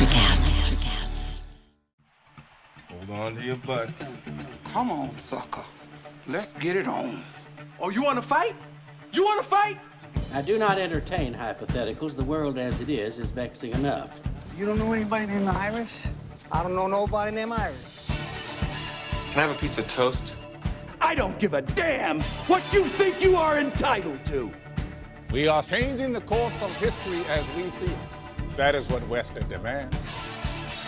Electrocast. Hold on to your butt. Come on, sucker. Let's get it on. Oh, you want to fight? You want to fight? I do not entertain hypotheticals. The world as it is vexing enough. You don't know anybody named Iris? I don't know nobody named Iris. Can I have a piece of toast? I don't give a damn what you think you are entitled to. We are changing the course of history as we see it. That is what Western demands.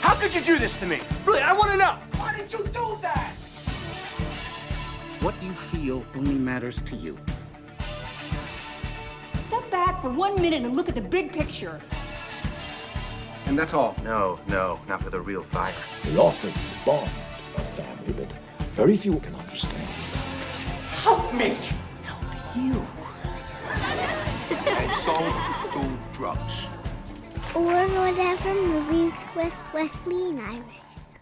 How could you do this to me? Really, I want to know. Why did you do that? What you feel only matters to you. Step back for 1 minute and look at the big picture. And that's all? No, not for the real fire. We offer you a bond, a family that very few can understand. Help me. Help you. And don't do drugs. Or whatever movies with Wesley and Iris.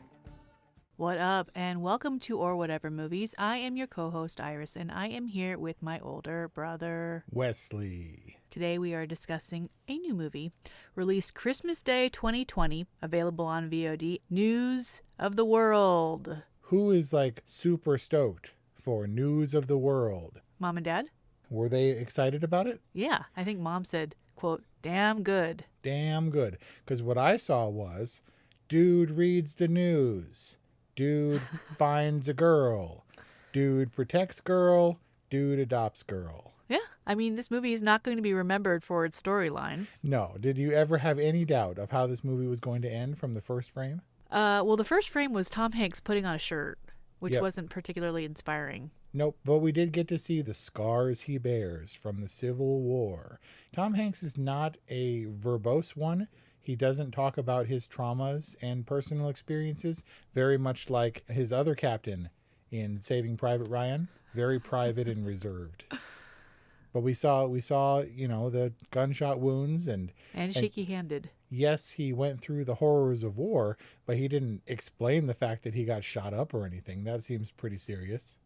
What up, and welcome to Or Whatever Movies. I am your co-host, Iris, and I am here with my older brother, Wesley. Today we are discussing a new movie, released Christmas Day 2020, available on VOD, News of the World. Who is like super stoked for News of the World? Mom and Dad? Were they excited about it? Yeah, I think Mom said, quote, damn good. Damn good. Because what I saw was, dude reads the news. Dude finds a girl. Dude protects girl. Dude adopts girl. Yeah, I mean, this movie is not going to be remembered for its storyline. No. Did you ever have any doubt of how this movie was going to end from the first frame? Well, the first frame was Tom Hanks putting on a shirt, which Yep. wasn't particularly inspiring. Nope, but we did get to see the scars he bears from the Civil War. Tom Hanks is not a verbose one. He doesn't talk about his traumas and personal experiences, very much like his other captain in Saving Private Ryan, very private and reserved. But we saw, the gunshot wounds and shaky-handed. Yes, he went through the horrors of war, but he didn't explain the fact that he got shot up or anything. That seems pretty serious.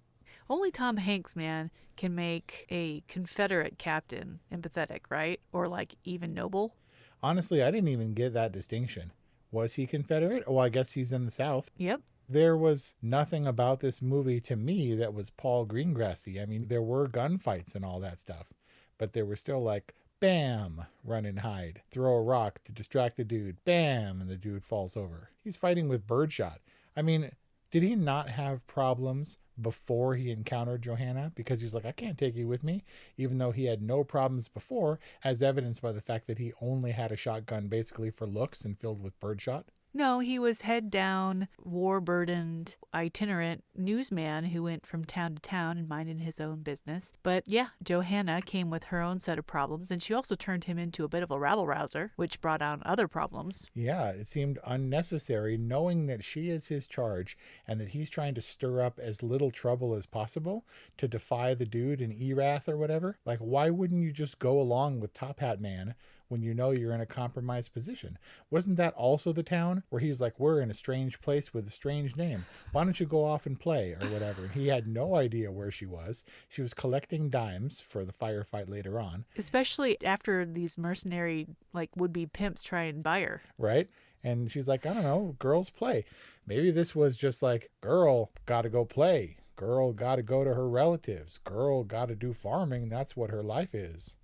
Only Tom Hanks, man, can make a Confederate captain empathetic, right? Or like even noble. Honestly, I didn't even get that distinction. Was he Confederate? Oh, I guess he's in the South. Yep. There was nothing about this movie to me that was Paul Greengrassy. I mean, there were gunfights and all that stuff, but there were still like, bam, run and hide. Throw a rock to distract the dude. Bam, and the dude falls over. He's fighting with birdshot. I mean, did he not have problems before he encountered Johanna? Because he's like, I can't take you with me, even though he had no problems before, as evidenced by the fact that he only had a shotgun basically for looks and filled with birdshot. No, he was head down, war-burdened, itinerant newsman who went from town to town and minded his own business. But yeah, Johanna came with her own set of problems, and she also turned him into a bit of a rabble-rouser, which brought on other problems. Yeah, it seemed unnecessary, knowing that she is his charge and that he's trying to stir up as little trouble as possible to defy the dude in Erath or whatever. Like, why wouldn't you just go along with Top Hat Man when you know you're in a compromised position? Wasn't that also the town where he's like, we're in a strange place with a strange name. Why don't you go off and play or whatever? And he had no idea where she was. She was collecting dimes for the firefight later on. Especially after these mercenary, like, would-be pimps try and buy her. Right? And she's like, I don't know, girls play. Maybe this was just like, girl, gotta go play. Girl gotta go to her relatives. Girl gotta do farming. That's what her life is.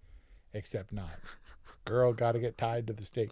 Except not. Girl got to get tied to the stake.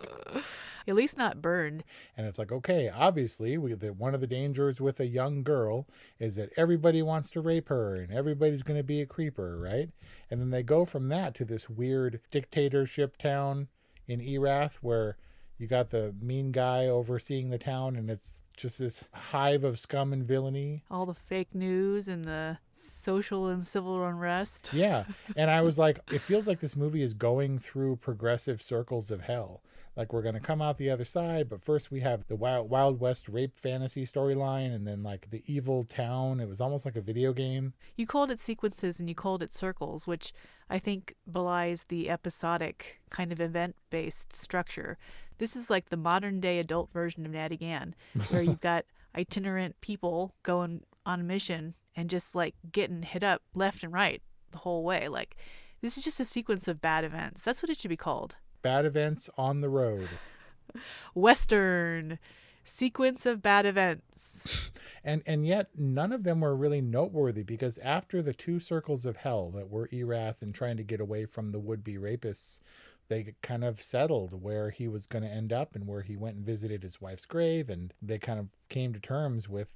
At least not burned. And it's like, okay, obviously, one of the dangers with a young girl is that everybody wants to rape her and everybody's going to be a creeper, right? And then they go from that to this weird dictatorship town in Erath where you got the mean guy overseeing the town, and it's just this hive of scum and villainy. All the fake news and the social and civil unrest. Yeah. And I was like, it feels like this movie is going through progressive circles of hell. Like, we're going to come out the other side, but first we have the Wild West rape fantasy storyline, and then like the evil town. It was almost like a video game. You called it sequences and you called it circles, which I think belies the episodic kind of event-based structure. This is like the modern-day adult version of Natty Gann, where you've got itinerant people going on a mission and just like getting hit up left and right the whole way. Like, this is just a sequence of bad events. That's what it should be called. Bad events on the road. Western. Sequence of bad events. And yet none of them were really noteworthy, because after the 2 circles of hell that were Erath and trying to get away from the would-be rapists, they kind of settled where he was going to end up and where he went and visited his wife's grave, and they kind of came to terms with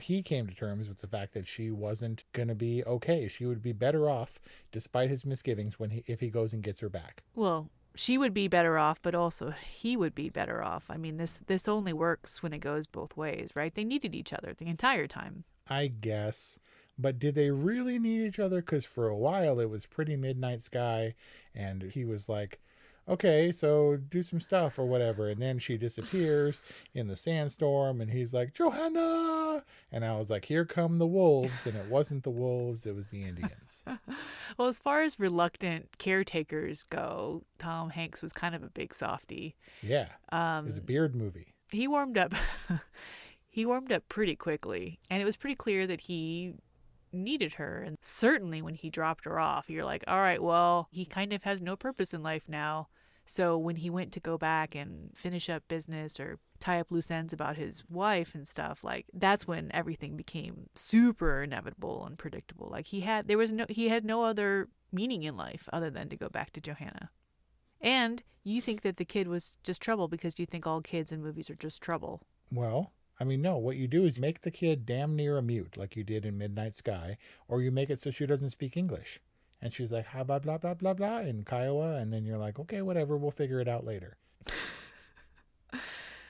he came to terms with the fact that she wasn't going to be okay. She would be better off, despite his misgivings, if he goes and gets her back. Well, she would be better off, but also he would be better off. I mean, this only works when it goes both ways, right? They needed each other the entire time. I guess. But did they really need each other? Because for a while it was pretty Midnight Sky, and he was like, okay, so do some stuff or whatever. And then she disappears in the sandstorm, and he's like, Johanna! And I was like, here come the wolves. And it wasn't the wolves, it was the Indians. Well, as far as reluctant caretakers go, Tom Hanks was kind of a big softie. Yeah, it was a beard movie. He warmed up. He warmed up pretty quickly, and it was pretty clear that he needed her. And certainly when he dropped her off, you're like, all right, well, he kind of has no purpose in life now. So when he went to go back and finish up business or tie up loose ends about his wife and stuff, like, that's when everything became super inevitable and predictable. Like, he had no other meaning in life other than to go back to Johanna. And you think that the kid was just trouble because you think all kids in movies are just trouble. Well, I mean, no, what you do is make the kid damn near a mute, like you did in Midnight Sky, or you make it so she doesn't speak English. And she's like, ha, blah, blah, blah, blah, blah, in Kiowa. And then you're like, okay, whatever, we'll figure it out later.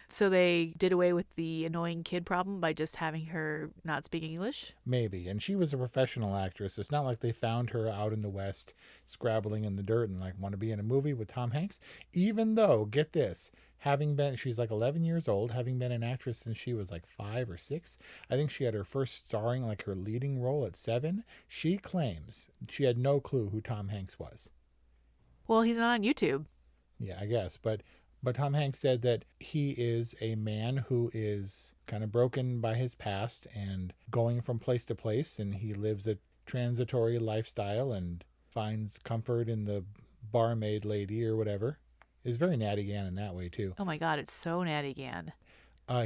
So they did away with the annoying kid problem by just having her not speak English? Maybe. And she was a professional actress. It's not like they found her out in the West scrabbling in the dirt and like, want to be in a movie with Tom Hanks. Even though, get this, she's like 11 years old, having been an actress since she was like 5 or 6. I think she had her first starring, like her leading role at 7. She claims she had no clue who Tom Hanks was. Well, he's not on YouTube. Yeah, I guess. But Tom Hanks said that he is a man who is kind of broken by his past and going from place to place, and he lives a transitory lifestyle and finds comfort in the barmaid lady or whatever. Is very Natty Gann in that way too. Oh my God, it's so Natty Gann.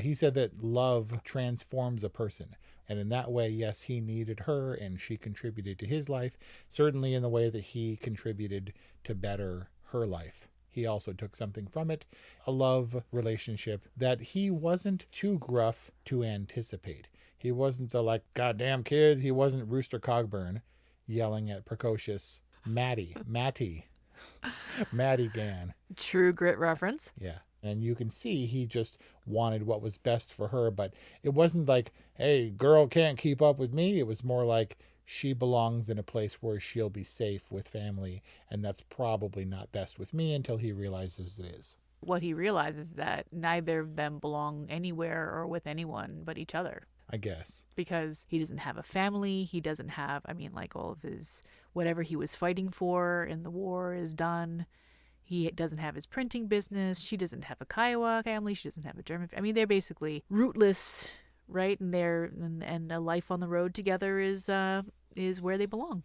He said that love transforms a person. And in that way, yes, he needed her and she contributed to his life, certainly in the way that he contributed to better her life. He also took something from it, a love relationship that he wasn't too gruff to anticipate. He wasn't the like, goddamn kid. He wasn't Rooster Cogburn yelling at precocious Matty Gann. True Grit reference. Yeah. And you can see he just wanted what was best for her, but it wasn't like, hey, girl can't keep up with me. It was more like, she belongs in a place where she'll be safe with family, and that's probably not best with me until he realizes it is. What he realizes is that neither of them belong anywhere or with anyone but each other. I guess. Because he doesn't have a family. He doesn't have, like all of his, whatever he was fighting for in the war is done. He doesn't have his printing business. She doesn't have a Kiowa family. She doesn't have a German family. They're basically rootless, right? And and a life on the road together is where they belong.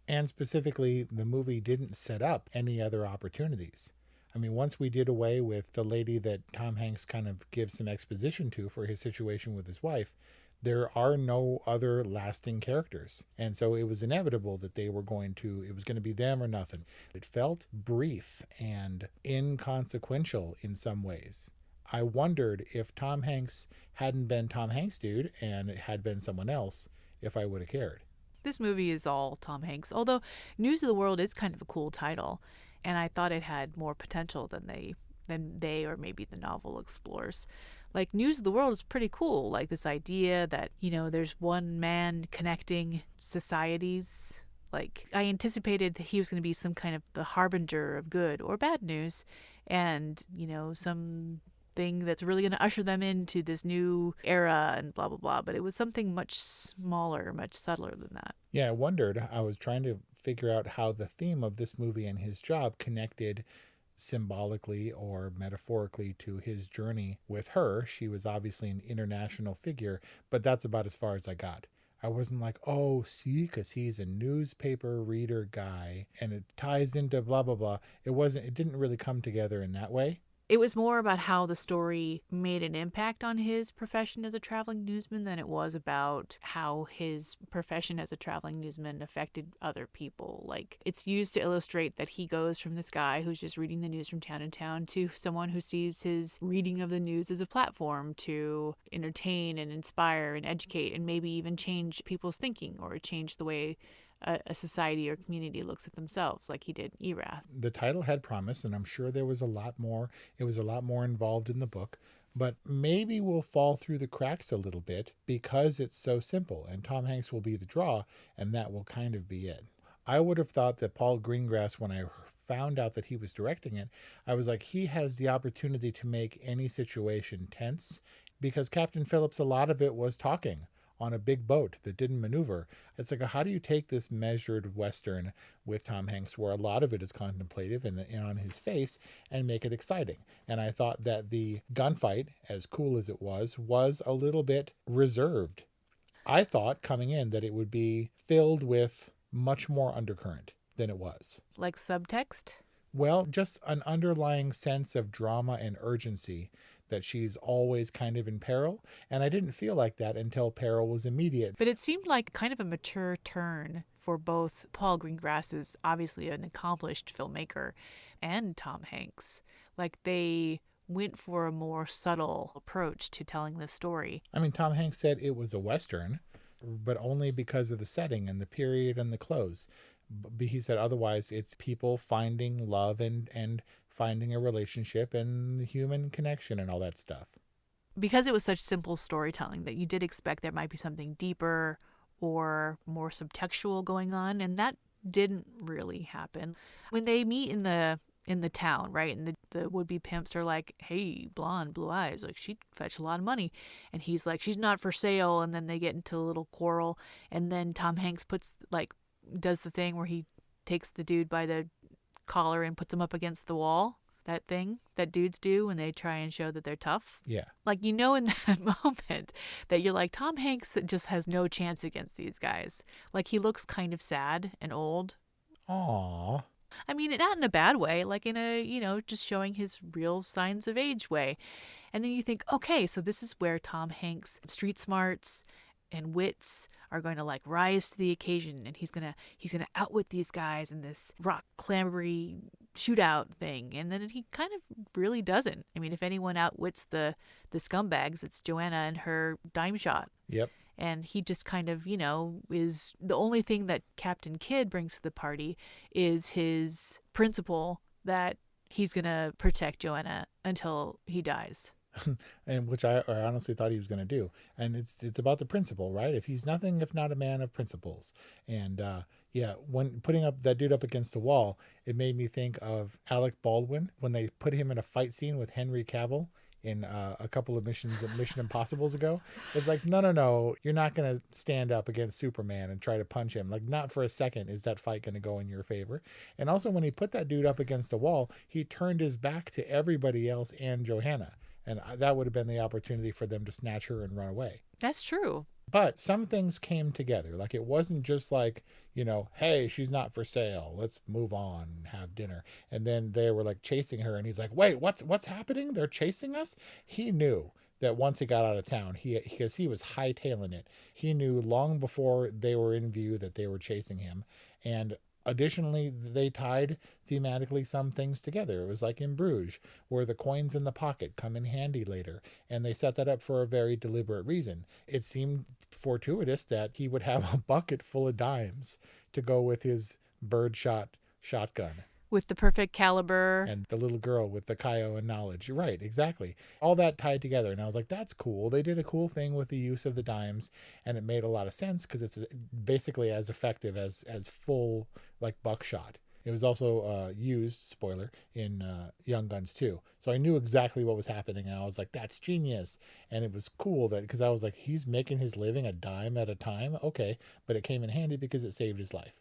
And specifically, the movie didn't set up any other opportunities. I mean, once we did away with the lady that Tom Hanks kind of gives some exposition to for his situation with his wife, there are no other lasting characters. And so it was inevitable that it was going to be them or nothing. It felt brief and inconsequential in some ways. I wondered if Tom Hanks hadn't been Tom Hanks, dude, and it had been someone else, if I would have cared. This movie is all Tom Hanks, although News of the World is kind of a cool title, and I thought it had more potential than they or maybe the novel explores. Like, News of the World is pretty cool, like this idea that, there's one man connecting societies. Like, I anticipated that he was going to be some kind of the harbinger of good or bad news, and, some thing that's really going to usher them into this new era and blah, blah, blah. But it was something much smaller, much subtler than that. Yeah, I was trying to figure out how the theme of this movie and his job connected symbolically or metaphorically to his journey with her. She was obviously an international figure, but that's about as far as I got. I wasn't like, oh, see, because he's a newspaper reader guy and it ties into blah, blah, blah. It didn't really come together in that way. It was more about how the story made an impact on his profession as a traveling newsman than it was about how his profession as a traveling newsman affected other people. Like, it's used to illustrate that he goes from this guy who's just reading the news from town to town to someone who sees his reading of the news as a platform to entertain and inspire and educate and maybe even change people's thinking or change the way a society or community looks at themselves, like he did in Erath. The title had promise, and I'm sure there was a lot more. It was a lot more involved in the book, but maybe we'll fall through the cracks a little bit because it's so simple, and Tom Hanks will be the draw, and that will kind of be it. I would have thought that Paul Greengrass, when I found out that he was directing it, I was like, he has the opportunity to make any situation tense, because Captain Phillips, a lot of it was talking on a big boat that didn't maneuver. It's like, how do you take this measured Western with Tom Hanks, where a lot of it is contemplative and on his face, and make it exciting? And I thought that the gunfight, as cool as it was a little bit reserved. I thought coming in that it would be filled with much more undercurrent than it was. Like subtext? Well, just an underlying sense of drama and urgency, that she's always kind of in peril. And I didn't feel like that until peril was immediate. But it seemed like kind of a mature turn for both Paul Greengrass, is obviously an accomplished filmmaker, and Tom Hanks. Like, they went for a more subtle approach to telling the story. I mean, Tom Hanks said it was a Western, but only because of the setting and the period and the clothes. He said otherwise it's people finding love and finding a relationship and human connection and all that stuff. Because it was such simple storytelling that you did expect there might be something deeper or more subtextual going on, and that didn't really happen. When they meet in the town, right, and the would-be pimps are like, hey, blonde, blue eyes, like, she'd fetch a lot of money. And he's like, she's not for sale. And then they get into a little quarrel. And then Tom Hanks does the thing where he takes the dude by the collar and puts him up against the wall. That thing that dudes do when they try and show that they're tough. Yeah. Like, in that moment that you're like, Tom Hanks just has no chance against these guys. Like, he looks kind of sad and old. Aww. I mean, not in a bad way, like in a, just showing his real signs of age way. And then you think, okay, so this is where Tom Hanks' street smarts and wits are going to like rise to the occasion, and he's gonna outwit these guys in this rock clambery shootout thing. And then he kind of really doesn't. I mean, if anyone outwits the scumbags, it's Joanna and her dime shot. Yep. And he just kind of, is the only thing that Captain Kidd brings to the party is his principle that he's going to protect Joanna until he dies. And which I honestly thought he was going to do. And it's about the principle, right? If he's nothing if not a man of principles. And when putting up that dude up against the wall, it made me think of Alec Baldwin when they put him in a fight scene with Henry Cavill in a couple of Mission Impossibles ago. It's like, no, you're not going to stand up against Superman and try to punch him. Like, not for a second is that fight going to go in your favor. And also, when he put that dude up against the wall, he turned his back to everybody else and Johanna. And that would have been the opportunity for them to snatch her and run away. That's true. But some things came together. Like, it wasn't just like, hey, she's not for sale, let's move on and have dinner. And then they were like chasing her, and he's like, wait, what's happening? They're chasing us? He knew that once he got out of town, because he was hightailing it, he knew long before they were in view that they were chasing him. And additionally, they tied thematically some things together. It was like in Bruges, where the coins in the pocket come in handy later, and they set that up for a very deliberate reason. It seemed fortuitous that he would have a bucket full of dimes to go with his birdshot shotgun. With the perfect caliber. And the little girl with the Kyo knowledge. Right, exactly. All that tied together. And I was like, that's cool. They did a cool thing with the use of the dimes, and it made a lot of sense because it's basically as effective as full, like, buckshot. It was also used, spoiler, in Young Guns 2. So I knew exactly what was happening, and I was like, that's genius. And it was cool that, because I was like, he's making his living a dime at a time? Okay, but it came in handy because it saved his life.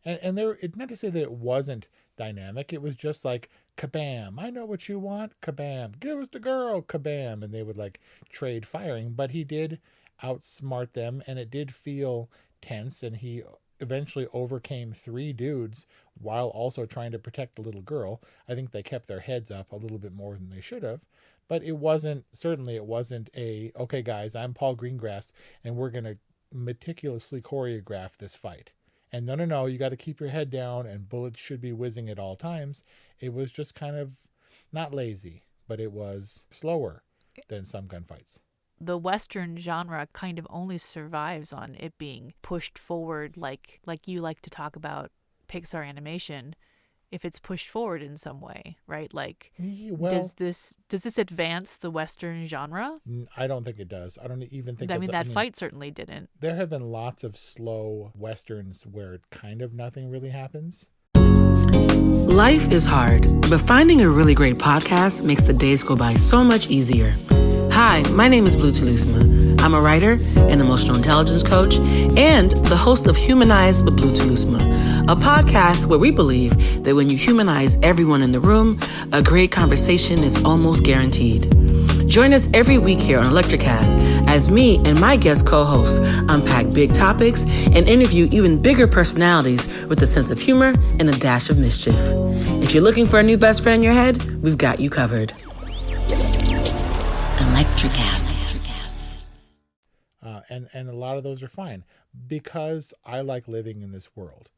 And there, it's not to say that it wasn't dynamic. It was just like, kabam, I know what you want, kabam, give us the girl, kabam. And they would like trade firing, but he did outsmart them, and it did feel tense, and he eventually overcame 3 dudes while also trying to protect the little girl. I think they kept their heads up a little bit more than they should have. But it wasn't a, okay, guys, I'm Paul Greengrass, and we're going to meticulously choreograph this fight. And no, you got to keep your head down, and bullets should be whizzing at all times. It was just kind of not lazy, but it was slower than some gunfights. The Western genre kind of only survives on it being pushed forward, like you like to talk about Pixar animation, if it's pushed forward in some way, right? Like, does this advance the Western genre? I don't think it does. I don't even think. That fight certainly didn't. There have been lots of slow Westerns where kind of nothing really happens. Life is hard, but finding a really great podcast makes the days go by so much easier. Hi, my name is Blue Telusma. I'm a writer, an emotional intelligence coach, and the host of Humanize with Blue Telusma, a podcast where we believe that when you humanize everyone in the room, a great conversation is almost guaranteed. Join us every week here on Electricast as me and my guest co-hosts unpack big topics and interview even bigger personalities with a sense of humor and a dash of mischief. If you're looking for a new best friend in your head, we've got you covered. Electricast. And a lot of those are fine because I like living in this world.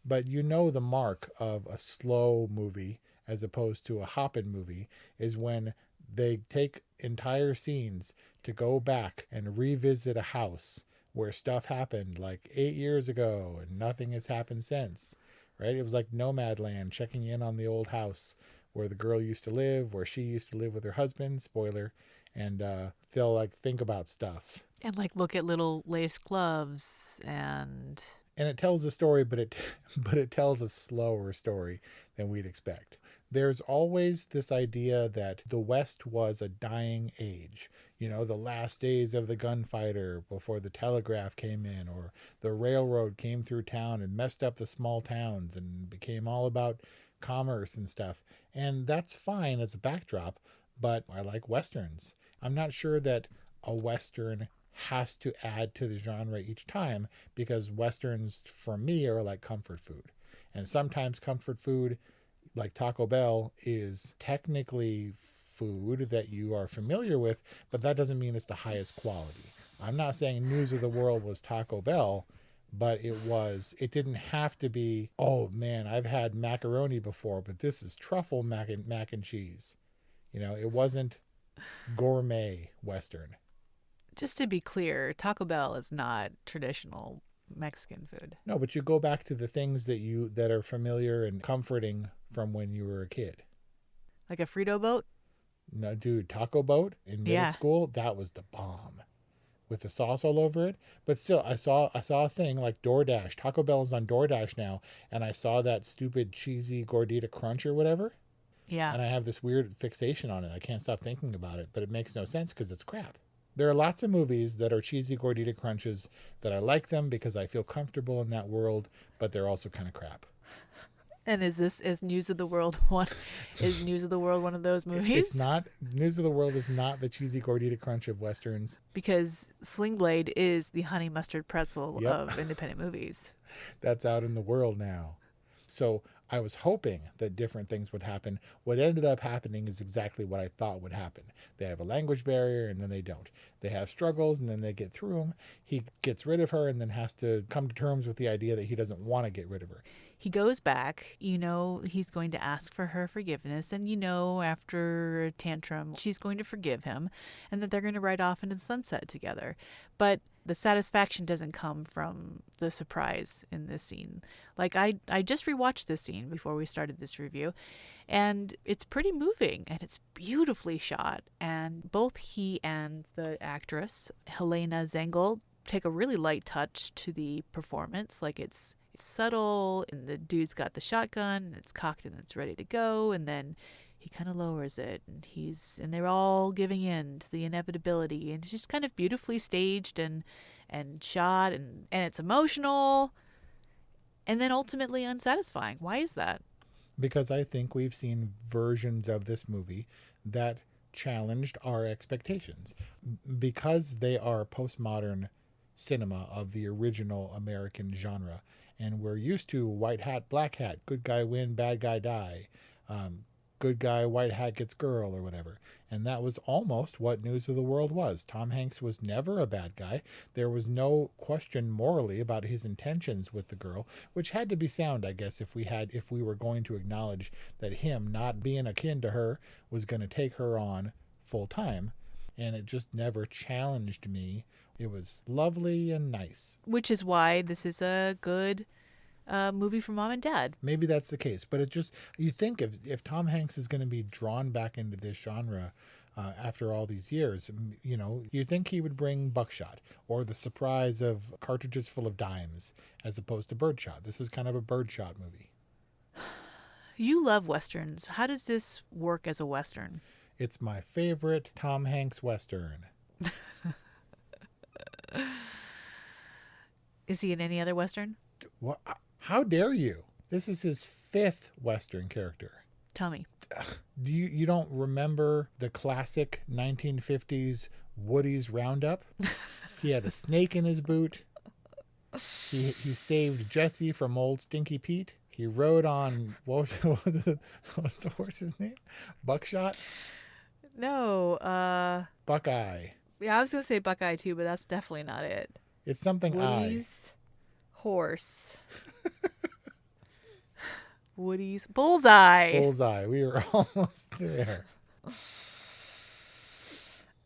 But the mark of a slow movie as opposed to a hoppin' movie is when they take entire scenes to go back and revisit a house where stuff happened like 8 years ago and nothing has happened since, right? It was like Nomadland, checking in on the old house where the girl used to live, where she used to live with her husband, spoiler, and they'll like think about stuff. And like look at little lace gloves and it tells a story, but it tells a slower story than we'd expect. There's always this idea that the West was a dying age. The last days of the gunfighter before the telegraph came in, or the railroad came through town and messed up the small towns and became all about commerce and stuff. And that's fine as a backdrop, but I like Westerns. I'm not sure that a Western has to add to the genre each time, because Westerns for me are like comfort food. And sometimes comfort food, like Taco Bell, is technically food that you are familiar with, but that doesn't mean it's the highest quality. I'm not saying News of the World was Taco Bell, but it didn't have to be, oh man, I've had macaroni before, but this is truffle mac and cheese. It wasn't gourmet Western. Just to be clear, Taco Bell is not traditional Mexican food. No, but you go back to the things that are familiar and comforting from when you were a kid. Like a Frito boat? No, dude, Taco Boat in middle school, that was the bomb. With the sauce all over it. But still, I saw a thing like DoorDash. Taco Bell is on DoorDash now, and I saw that stupid cheesy gordita crunch or whatever. Yeah. And I have this weird fixation on it. I can't stop thinking about it, but it makes no sense because it's crap. There are lots of movies that are cheesy gordita crunches that I like them because I feel comfortable in that world, but they're also kind of crap. And is News of the World one? Is News of the World one of those movies? It's not. News of the World is not the cheesy gordita crunch of Westerns. Because Sling Blade is the honey mustard pretzel of independent movies. That's out in the world now. So I was hoping that different things would happen. What ended up happening is exactly what I thought would happen. They have a language barrier and then they don't. They have struggles and then they get through them. He gets rid of her and then has to come to terms with the idea that he doesn't want to get rid of her. He goes back, he's going to ask for her forgiveness, and after a tantrum, she's going to forgive him, and that they're going to ride off into the sunset together. But the satisfaction doesn't come from the surprise in this scene. Like, I just rewatched this scene before we started this review, and it's pretty moving, and it's beautifully shot, and both he and the actress, Helena Zengel, take a really light touch to the performance. Like, it's subtle, and the dude's got the shotgun, and it's cocked and it's ready to go, and then he kind of lowers it, and they're all giving in to the inevitability, and it's just kind of beautifully staged and shot, and it's emotional, and then ultimately unsatisfying. Why is that? Because I think we've seen versions of this movie that challenged our expectations. Because they are postmodern cinema of the original American genre, And we're used to white hat, black hat, good guy win, bad guy die. Good guy, white hat gets girl or whatever. And that was almost what News of the World was. Tom Hanks was never a bad guy. There was no question morally about his intentions with the girl, which had to be sound, I guess, if we were going to acknowledge that him not being akin to her was going to take her on full time. And it just never challenged me. It was lovely and nice. Which is why this is a good movie for mom and dad. Maybe that's the case, but it just, you think if Tom Hanks is going to be drawn back into this genre after all these years, you know, you'd think he would bring Buckshot or the surprise of cartridges full of dimes as opposed to Birdshot. This is kind of a Birdshot movie. You love Westerns. How does this work as a Western? It's my favorite Tom Hanks Western. Is he in any other Western? What? How dare you? This is his 5th Western character. Tell me. Do you don't remember the classic 1950s Woody's Roundup? He had a snake in his boot. He saved Jesse from old Stinky Pete. He rode on, what was the horse's name? Buckshot? No. Buckeye. Yeah, I was going to say Buckeye too, but that's definitely not it. It's something Woody's horse. Woody's Bullseye. Bullseye. We were almost there.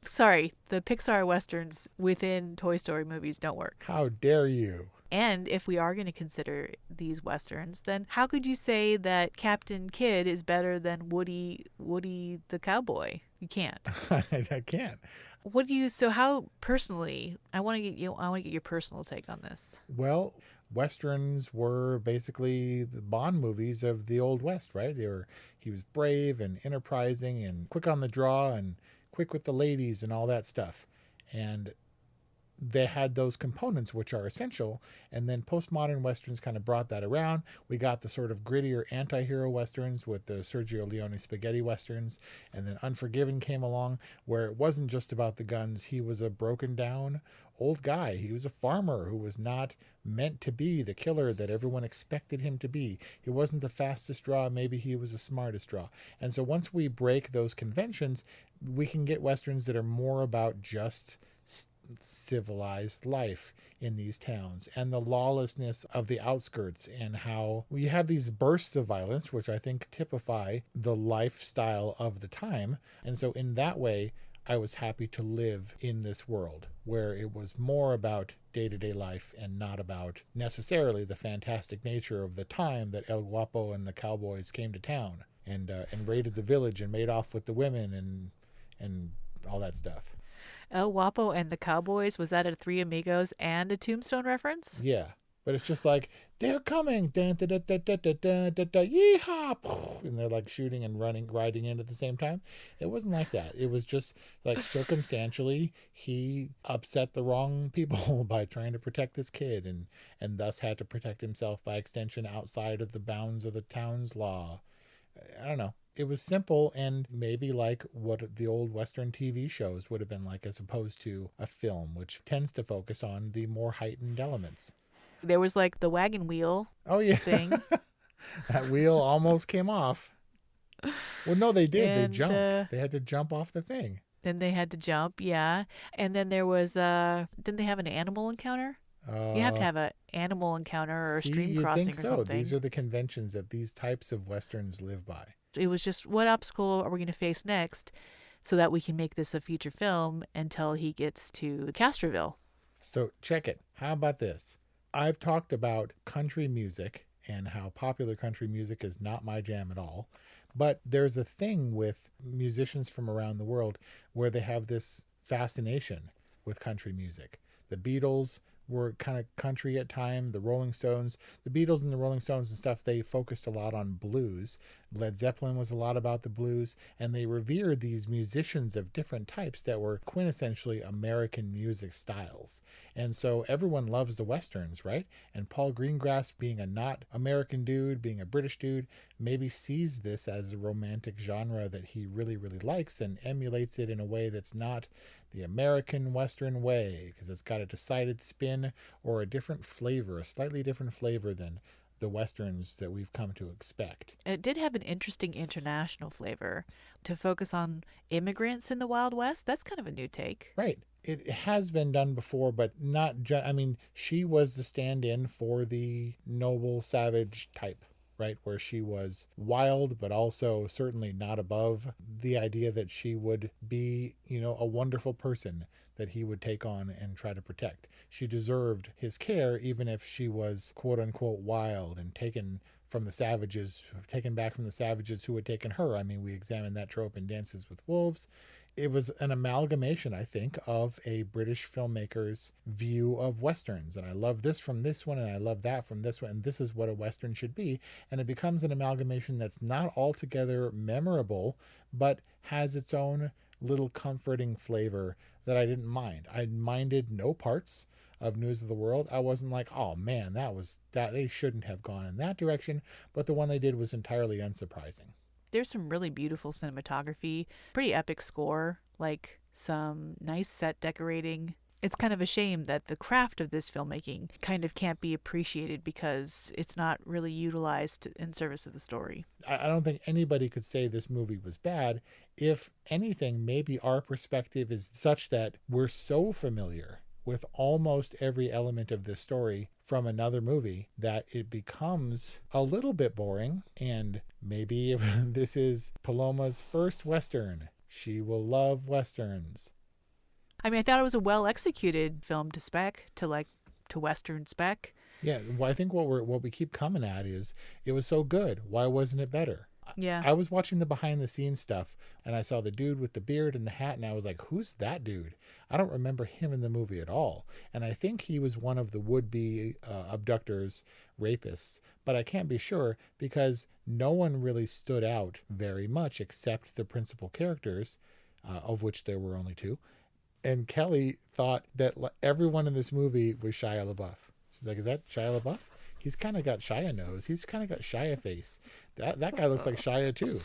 Sorry, the Pixar Westerns within Toy Story movies don't work. How dare you? And if we are going to consider these Westerns, then how could you say that Captain Kidd is better than Woody the cowboy? You can't. I can't. So how personally, I want to get your personal take on this. Well, Westerns were basically the Bond movies of the Old West, right? He was brave and enterprising and quick on the draw and quick with the ladies and all that stuff. And they had those components which are essential, and then postmodern Westerns kind of brought that around. We got the sort of grittier anti-hero Westerns with the Sergio Leone spaghetti Westerns, and then Unforgiven came along, where it wasn't just about the guns. He was a broken down old guy. He was a farmer who was not meant to be the killer that everyone expected him to be. He wasn't the fastest draw. Maybe he was the smartest draw. And so once we break those conventions, we can get Westerns that are more about just civilized life in these towns and the lawlessness of the outskirts, and how we have these bursts of violence, which I think typify the lifestyle of the time. And so in that way, I was happy to live in this world where it was more about day-to-day life and not about necessarily the fantastic nature of the time that El Guapo and the cowboys came to town and raided the village and made off with the women and all that stuff. El Guapo and the Cowboys, was that a Three Amigos and a Tombstone reference? Yeah, but it's just like, they're coming, yeehaw, and they're like shooting and riding in at the same time. It wasn't like that. It was just like circumstantially, he upset the wrong people by trying to protect this kid, and thus had to protect himself by extension outside of the bounds of the town's law. I don't know. It was simple, and maybe like what the old Western TV shows would have been like, as opposed to a film, which tends to focus on the more heightened elements. There was like the wagon wheel. Oh yeah, thing. That wheel almost came off. Well, no, they did. They jumped. They had to jump off the thing. Then they had to jump, yeah. And then there was didn't they have an animal encounter? You have to have an animal encounter or a stream crossing or something. These are the conventions that these types of Westerns live by. It was just, what obstacle are we going to face next so that we can make this a feature film until he gets to Castroville? So check it. How about this? I've talked about country music and how popular country music is not my jam at all. But there's a thing with musicians from around the world where they have this fascination with country music. The Beatles were kind of country at time. The Rolling Stones, the Beatles and the Rolling Stones and stuff, they focused a lot on blues. Led Zeppelin was a lot about the blues, and they revered these musicians of different types that were quintessentially American music styles. And so everyone loves the Westerns, right? And Paul Greengrass, being a not American dude, being a British dude, maybe sees this as a romantic genre that he really, really likes and emulates it in a way that's not the American Western way, because it's got a decided spin or a different flavor, a slightly different flavor than the Westerns that we've come to expect. It did have an interesting international flavor. To focus on immigrants in the Wild West, that's kind of a new take. Right. It has been done before, but not I mean, she was the stand-in for the noble savage type, right? Where she was wild, but also certainly not above the idea that she would be, a wonderful person that he would take on and try to protect. She deserved his care, even if she was quote unquote wild and taken back from the savages who had taken her. I mean, we examined that trope in Dances with Wolves. It was an amalgamation, I think, of a British filmmaker's view of Westerns. And I love this from this one, and I love that from this one, and this is what a Western should be. And it becomes an amalgamation that's not altogether memorable, but has its own little comforting flavor that I didn't mind. I minded no parts of News of the World. I wasn't like, oh man, that they shouldn't have gone in that direction, but the one they did was entirely unsurprising. There's some really beautiful cinematography, pretty epic score, like some nice set decorating. It's kind of a shame that the craft of this filmmaking kind of can't be appreciated because it's not really utilized in service of the story. I don't think anybody could say this movie was bad. If anything, maybe our perspective is such that we're so familiar with almost every element of this story from another movie that it becomes a little bit boring. And maybe this is Paloma's first Western. She will love Westerns. I mean, I thought it was a well-executed film to spec, to Western spec. Yeah, well, I think what we keep coming at is it was so good. Why wasn't it better? Yeah. I was watching the behind-the-scenes stuff, and I saw the dude with the beard and the hat, and I was like, who's that dude? I don't remember him in the movie at all. And I think he was one of the would-be abductors, rapists, but I can't be sure because no one really stood out very much except the principal characters, of which there were only two. And Kelly thought that everyone in this movie was Shia LaBeouf. She's like, is that Shia LaBeouf? He's kind of got Shia nose. He's kind of got Shia face. That guy looks like Shia too.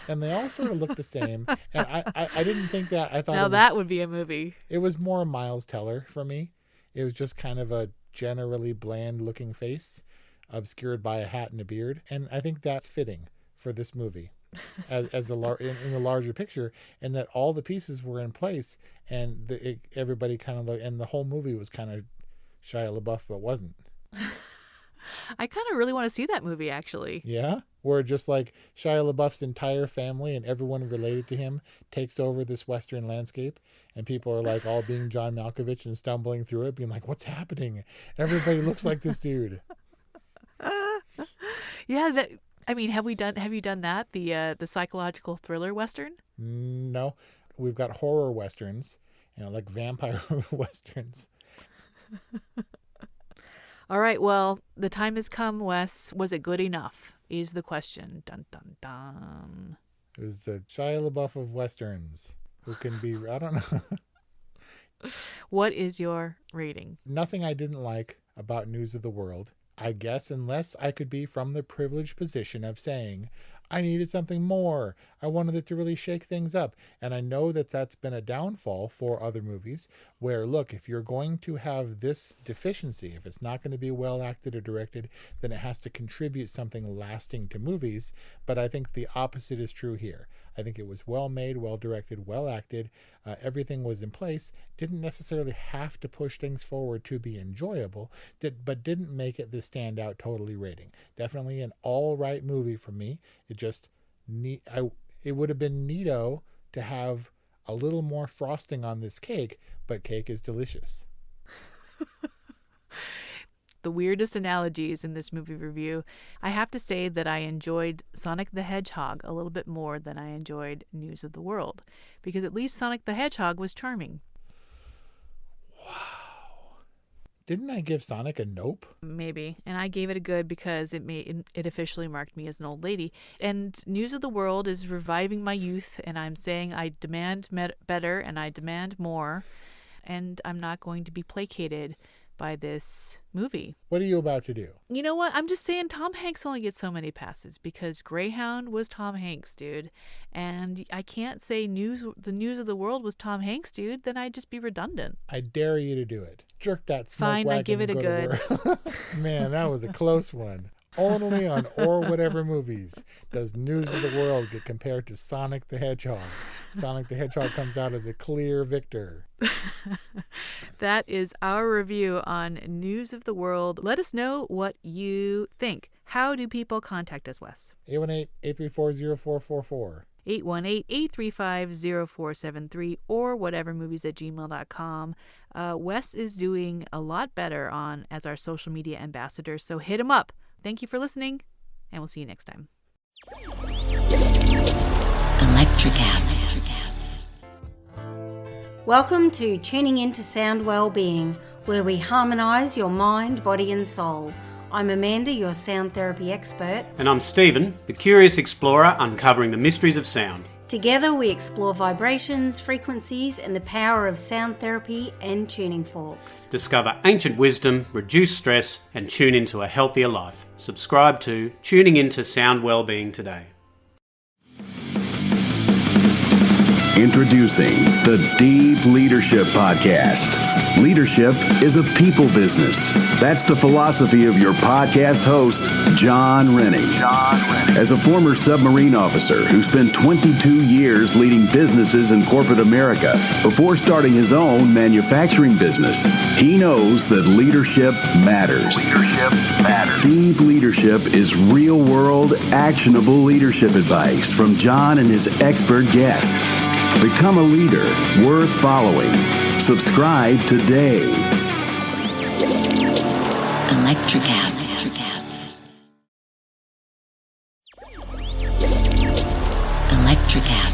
And they all sort of look the same. And I didn't think that. I thought now that would be a movie. It was more Miles Teller for me. It was just kind of a generally bland looking face obscured by a hat and a beard. And I think that's fitting for this movie in the larger picture, and that all the pieces were in place and everybody kind of and the whole movie was kind of Shia LaBeouf, but wasn't. I kind of really want to see that movie, actually. Yeah? Where just like Shia LaBeouf's entire family and everyone related to him takes over this Western landscape, and people are like all being John Malkovich and stumbling through it, being like, what's happening? Everybody looks like this dude. Yeah, I mean, have you done that? The psychological thriller Western? No. We've got horror Westerns, like vampire Westerns. All right, well, the time has come, Wes. Was it good enough? Is the question. Dun, dun, dun. It was the Shia LaBeouf of Westerns, who can be, I don't know. What is your rating? Nothing I didn't like about News of the World. I guess unless I could be from the privileged position of saying, I needed something more. I wanted it to really shake things up. And I know that that's been a downfall for other movies where, look, if you're going to have this deficiency, if it's not going to be well acted or directed, then it has to contribute something lasting to movies. But I think the opposite is true here. I think it was well made, well directed, well acted. Everything was in place. Didn't necessarily have to push things forward to be enjoyable, but didn't make it the standout totally rating. Definitely an all right movie for me. It would have been neato to have a little more frosting on this cake, but cake is delicious. The weirdest analogies in this movie review. I have to say that I enjoyed Sonic the Hedgehog a little bit more than I enjoyed News of the World, because at least Sonic the Hedgehog was charming. Wow. Didn't I give Sonic a nope? Maybe. And I gave it a good because it officially marked me as an old lady. And News of the World is reviving my youth, and I'm saying I demand better and I demand more, and I'm not going to be placated by this movie. What are you about to do? You know what? I'm just saying Tom Hanks only gets so many passes because Greyhound was Tom Hanks, dude. And I can't say the News of the World was Tom Hanks, dude. Then I'd just be redundant. I dare you to do it. Jerk that smoke Fine, wagon I give it a and good. go to work. Man, that was a close one. Only on Or Whatever Movies does News of the World get compared to Sonic the Hedgehog. Sonic the Hedgehog comes out as a clear victor. That is our review on News of the World. Let us know what you think. How do people contact us, Wes? 818-834-0444. 818-835-0473 or whatevermovies@gmail.com. Wes is doing a lot better as our social media ambassador, so hit him up. Thank you for listening, and we'll see you next time. Electricast. Welcome to Tuning Into Sound Wellbeing, where we harmonise your mind, body and soul. I'm Amanda, your sound therapy expert. And I'm Stephen, the curious explorer uncovering the mysteries of sound. Together we explore vibrations, frequencies and the power of sound therapy and tuning forks. Discover ancient wisdom, reduce stress and tune into a healthier life. Subscribe to Tuning Into Sound Wellbeing today. Introducing the Deep Leadership Podcast. Leadership is a people business. That's the philosophy of your podcast host, John Rennie. As a former submarine officer who spent 22 years leading businesses in corporate America before starting his own manufacturing business, he knows that leadership matters. Deep Leadership is real-world, actionable leadership advice from John and his expert guests. Become a leader worth following. Subscribe today. Electricast. Electricast.